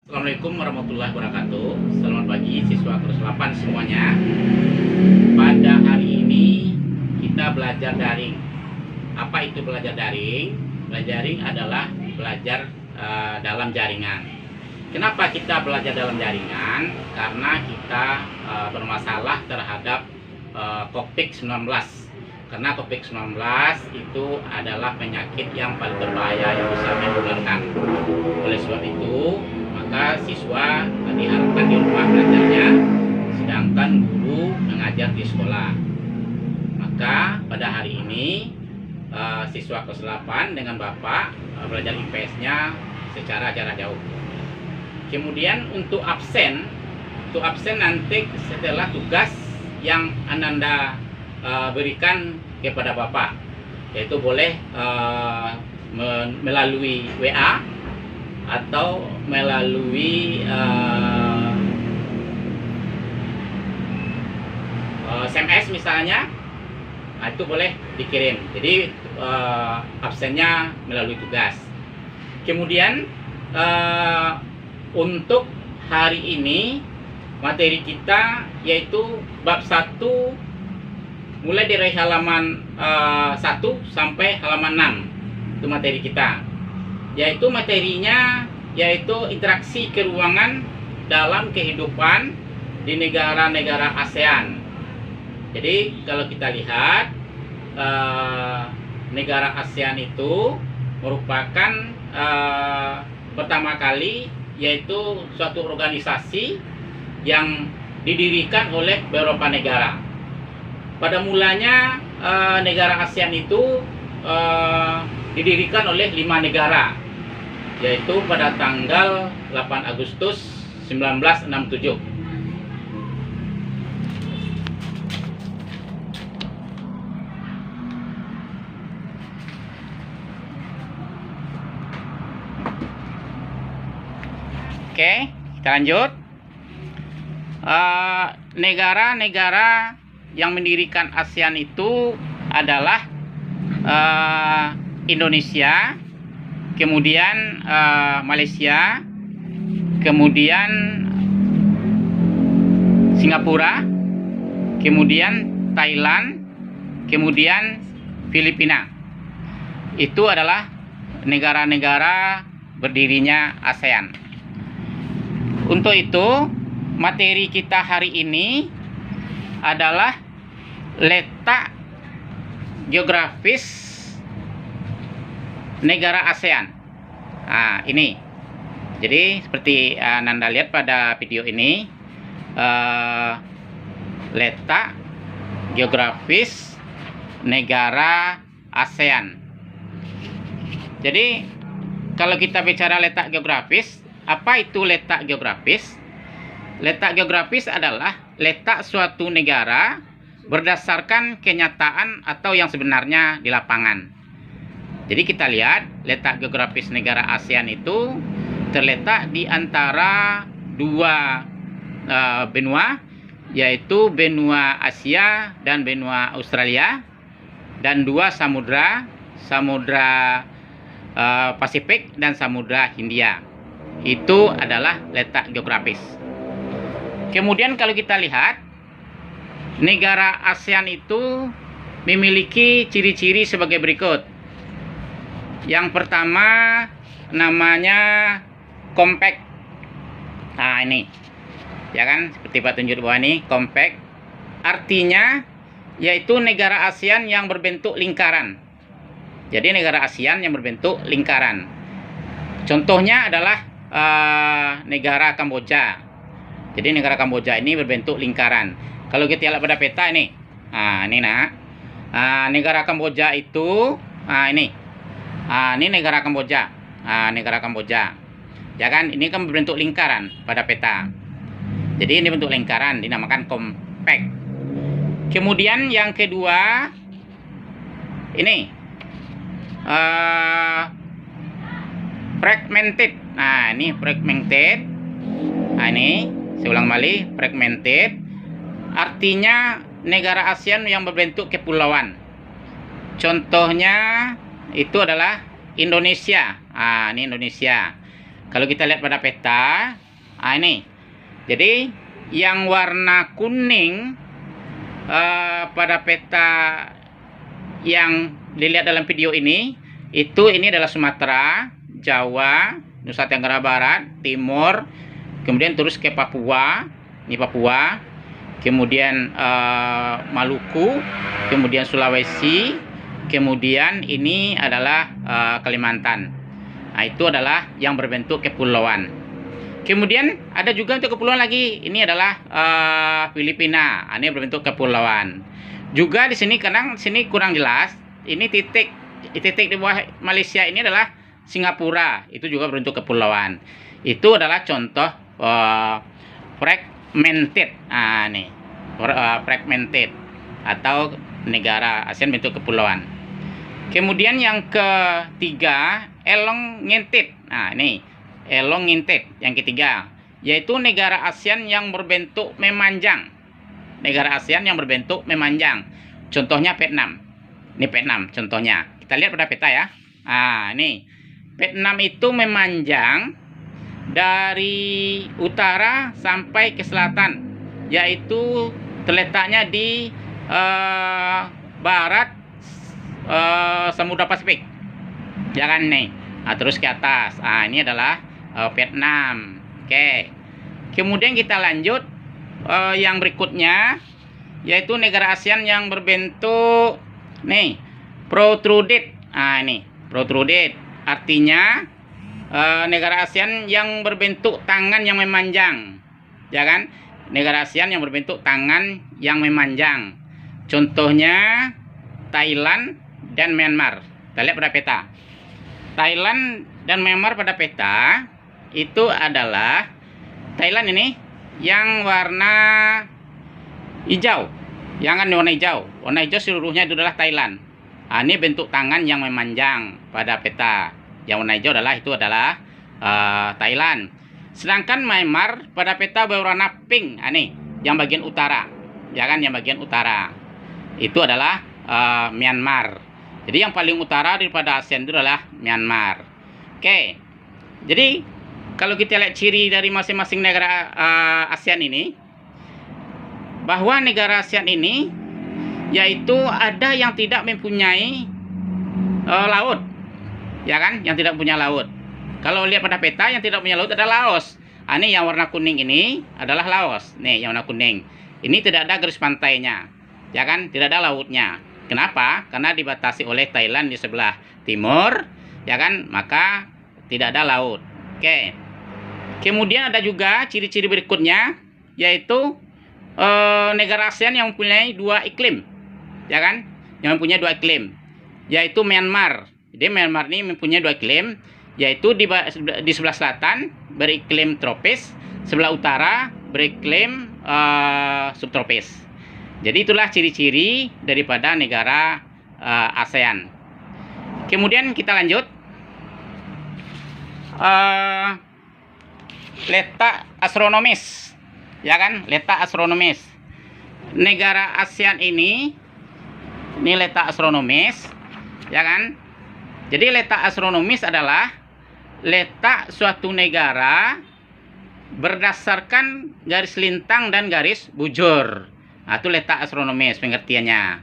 Assalamualaikum warahmatullahi wabarakatuh. Selamat pagi siswa kelas 8 semuanya. Pada hari ini kita belajar daring. Apa itu belajar daring? Belajar daring adalah belajar dalam jaringan. Kenapa kita belajar dalam jaringan? Karena kita bermasalah terhadap COVID-19. Karena COVID-19 itu adalah penyakit yang paling berbahaya yang bisa menularkan. Oleh sebab itu, maka siswa diharapkan di rumah belajarnya, sedangkan guru mengajar di sekolah. Maka pada hari ini siswa kelas 8 dengan Bapak belajar IPS-nya secara jarak jauh. Kemudian untuk absen nanti setelah tugas yang Ananda berikan kepada Bapak, yaitu boleh melalui WA atau melalui SMS misalnya, itu boleh dikirim. Jadi absennya melalui tugas. Kemudian untuk hari ini materi kita yaitu bab 1 mulai dari halaman 1 sampai halaman 6. Itu materi kita. Yaitu materinya yaitu interaksi keuangan dalam kehidupan di negara-negara ASEAN. Jadi kalau kita lihat negara ASEAN itu merupakan pertama kali yaitu suatu organisasi yang didirikan oleh beberapa negara. Pada mulanya negara ASEAN itu didirikan oleh 5 negara, yaitu pada tanggal 8 Agustus 1967. Oke, kita lanjut. Negara-negara yang mendirikan ASEAN itu adalah Indonesia, kemudian Malaysia, kemudian Singapura, kemudian Thailand, kemudian Filipina. Itu adalah negara-negara berdirinya ASEAN. Untuk itu, materi kita hari ini adalah letak geografis negara ASEAN. Nah, ini. Jadi seperti Nanda lihat pada video ini, letak geografis negara ASEAN. Jadi kalau kita bicara letak geografis, apa itu letak geografis? Letak geografis adalah letak suatu negara berdasarkan kenyataan atau yang sebenarnya di lapangan. Jadi kita lihat letak geografis negara ASEAN itu terletak di antara dua benua, yaitu benua Asia dan benua Australia, dan dua samudra, samudra Pasifik dan samudra Hindia. Itu adalah letak geografis. Kemudian kalau kita lihat, negara ASEAN itu memiliki ciri-ciri sebagai berikut. Yang pertama namanya compact. Nah, ini. Ya kan, seperti Pak tunjuk di bawah ini, compact. Artinya yaitu negara ASEAN yang berbentuk lingkaran. Jadi negara ASEAN yang berbentuk lingkaran. Contohnya adalah negara Kamboja. Jadi negara Kamboja ini berbentuk lingkaran. Kalau kita lihat pada peta ini. Nah, ini nak. Negara Kamboja itu ini. Ini negara Kamboja. Negara Kamboja. Ya kan, ini kan berbentuk lingkaran pada peta. Jadi ini bentuk lingkaran, dinamakan compact. Kemudian yang kedua, ini fragmented. Nah, ini fragmented. Nah, ini saya ulang kembali, fragmented. Artinya negara ASEAN yang berbentuk kepulauan. Contohnya itu adalah Indonesia. Ini Indonesia. Kalau kita lihat pada peta, ini. Jadi yang warna kuning pada peta yang dilihat dalam video ini, ini adalah Sumatera, Jawa, Nusa Tenggara Barat, Timur, kemudian terus ke Papua, ini Papua, kemudian Maluku, kemudian Sulawesi, kemudian ini adalah Kalimantan. Nah, itu adalah yang berbentuk kepulauan. Kemudian ada juga untuk kepulauan lagi, ini adalah Filipina, ini berbentuk kepulauan. Juga di sini kadang sini kurang jelas, ini titik di bawah Malaysia ini adalah Singapura, itu juga berbentuk kepulauan. Itu adalah contoh fragmented, nih fragmented atau negara ASEAN bentuk kepulauan. Kemudian yang ketiga, elongated. Nah, ini elongated yang ketiga, yaitu negara ASEAN yang berbentuk memanjang. Negara ASEAN yang berbentuk memanjang. Contohnya Vietnam. Ini Vietnam contohnya. Kita lihat pada peta ya. Nah, ini Vietnam itu memanjang dari utara sampai ke selatan, yaitu terletaknya di barat Samudra Pasifik, ya kan nih. Nah, terus ke atas, ini adalah Vietnam. Oke, kemudian kita lanjut yang berikutnya, yaitu negara ASEAN yang berbentuk nih protruded. Ini protruded artinya negara ASEAN yang berbentuk tangan yang memanjang, ya kan? Negara ASEAN yang berbentuk tangan yang memanjang. Contohnya Thailand dan Myanmar. Kita lihat pada peta. Thailand dan Myanmar pada peta itu adalah Thailand ini yang warna hijau. Jangan warna hijau. Warna hijau seluruhnya itu adalah Thailand. Nah, ini bentuk tangan yang memanjang pada peta. Yang warna hijau adalah Thailand. Sedangkan Myanmar pada peta berwarna pink. Ini yang bagian utara. Ya kan, yang bagian utara. Itu adalah Myanmar. Jadi yang paling utara daripada ASEAN itu adalah Myanmar. Oke. Jadi kalau kita lihat ciri dari masing-masing negara ASEAN ini, bahwa negara ASEAN ini yaitu ada yang tidak mempunyai laut, ya kan, yang tidak punya laut. Kalau lihat pada peta, yang tidak punya laut adalah Laos. Ini yang warna kuning ini adalah Laos. Nih yang warna kuning ini tidak ada garis pantainya, ya kan, tidak ada lautnya. Kenapa? Karena dibatasi oleh Thailand di sebelah timur, ya kan, maka tidak ada laut. Oke. Kemudian ada juga ciri-ciri berikutnya, yaitu negara ASEAN yang mempunyai dua iklim, ya kan, yang mempunyai dua iklim, yaitu Myanmar. Jadi Myanmar ini mempunyai dua iklim, yaitu di sebelah selatan beriklim tropis, sebelah utara beriklim subtropis. Jadi itulah ciri-ciri daripada negara ASEAN. Kemudian kita lanjut, letak astronomis, ya kan, letak astronomis. Negara ASEAN ini letak astronomis, ya kan. Jadi letak astronomis adalah letak suatu negara berdasarkan garis lintang dan garis bujur. Nah, itu letak astronomis pengertiannya.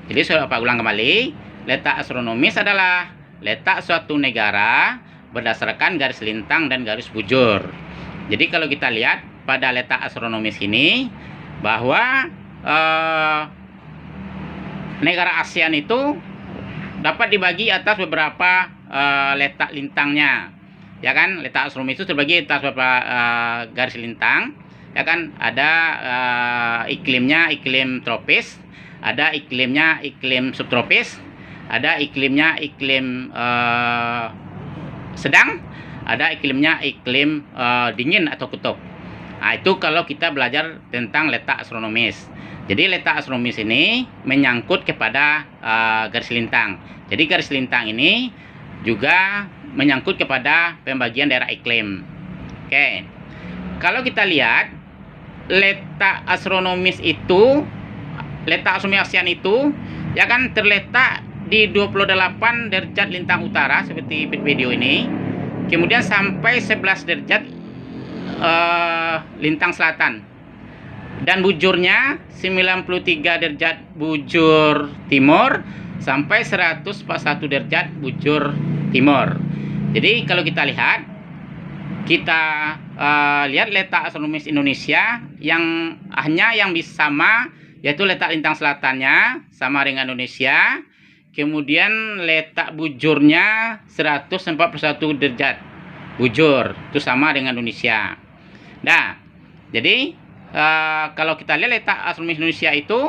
Jadi saya ulang kembali, letak astronomis adalah letak suatu negara berdasarkan garis lintang dan garis bujur. Jadi kalau kita lihat pada letak astronomis ini, bahwa negara ASEAN itu dapat dibagi atas beberapa letak lintangnya, ya kan. Letak astronomis itu terbagi atas beberapa garis lintang, ya kan. Ada iklimnya iklim tropis, ada iklimnya iklim subtropis, ada iklimnya iklim sedang, ada iklimnya iklim dingin atau kutub. Nah, itu kalau kita belajar tentang letak astronomis. Jadi letak astronomis ini menyangkut kepada garis lintang. Jadi garis lintang ini juga menyangkut kepada pembagian daerah iklim. Oke. Kalau kita lihat letak astronomis itu, letak astronomis ASEAN itu, ya kan, terletak di 28 derajat lintang utara seperti video ini. kemudian sampai 11 derajat lintang selatan, dan bujurnya 93 derajat bujur timur sampai 141 derajat bujur timur. Jadi kalau kita lihat letak astronomis Indonesia yang hanya yang bisa sama, yaitu letak lintang selatannya sama dengan Indonesia, kemudian letak bujurnya 141 derajat bujur, itu sama dengan Indonesia. Nah, jadi kalau kita lihat letak astronomis Indonesia itu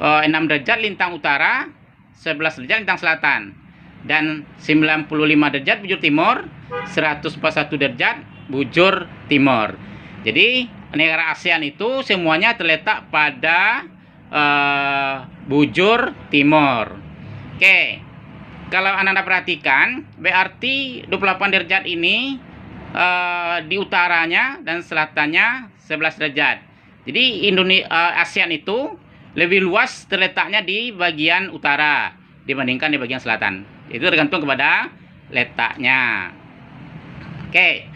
6 derajat lintang utara, 11 derajat lintang selatan, dan 95 derajat bujur timur, 141 derajat bujur timur. Jadi negara ASEAN itu semuanya terletak pada bujur timur. Oke, kalau Anda perhatikan, berarti 28 derajat ini di utaranya dan selatannya 11 derajat. Jadi ASEAN itu lebih luas terletaknya di bagian utara dibandingkan di bagian selatan. Itu tergantung kepada letaknya. Oke,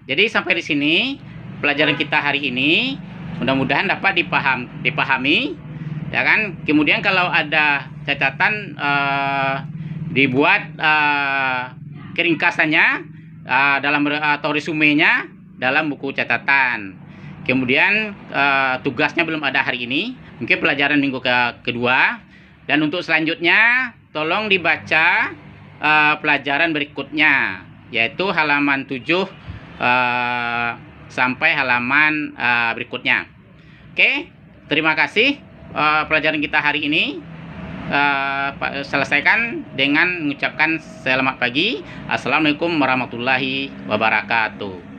jadi sampai di sini pelajaran kita hari ini. Mudah-mudahan dapat dipahami, ya kan? Kemudian kalau ada catatan, dibuat keringkasannya atau resumenya dalam buku catatan. Kemudian tugasnya belum ada hari ini, mungkin pelajaran minggu kedua. Dan untuk selanjutnya tolong dibaca pelajaran berikutnya, yaitu halaman 7 sampai halaman berikutnya. Oke, terima kasih. Pelajaran kita hari ini selesaikan dengan mengucapkan selamat pagi. Assalamualaikum warahmatullahi wabarakatuh.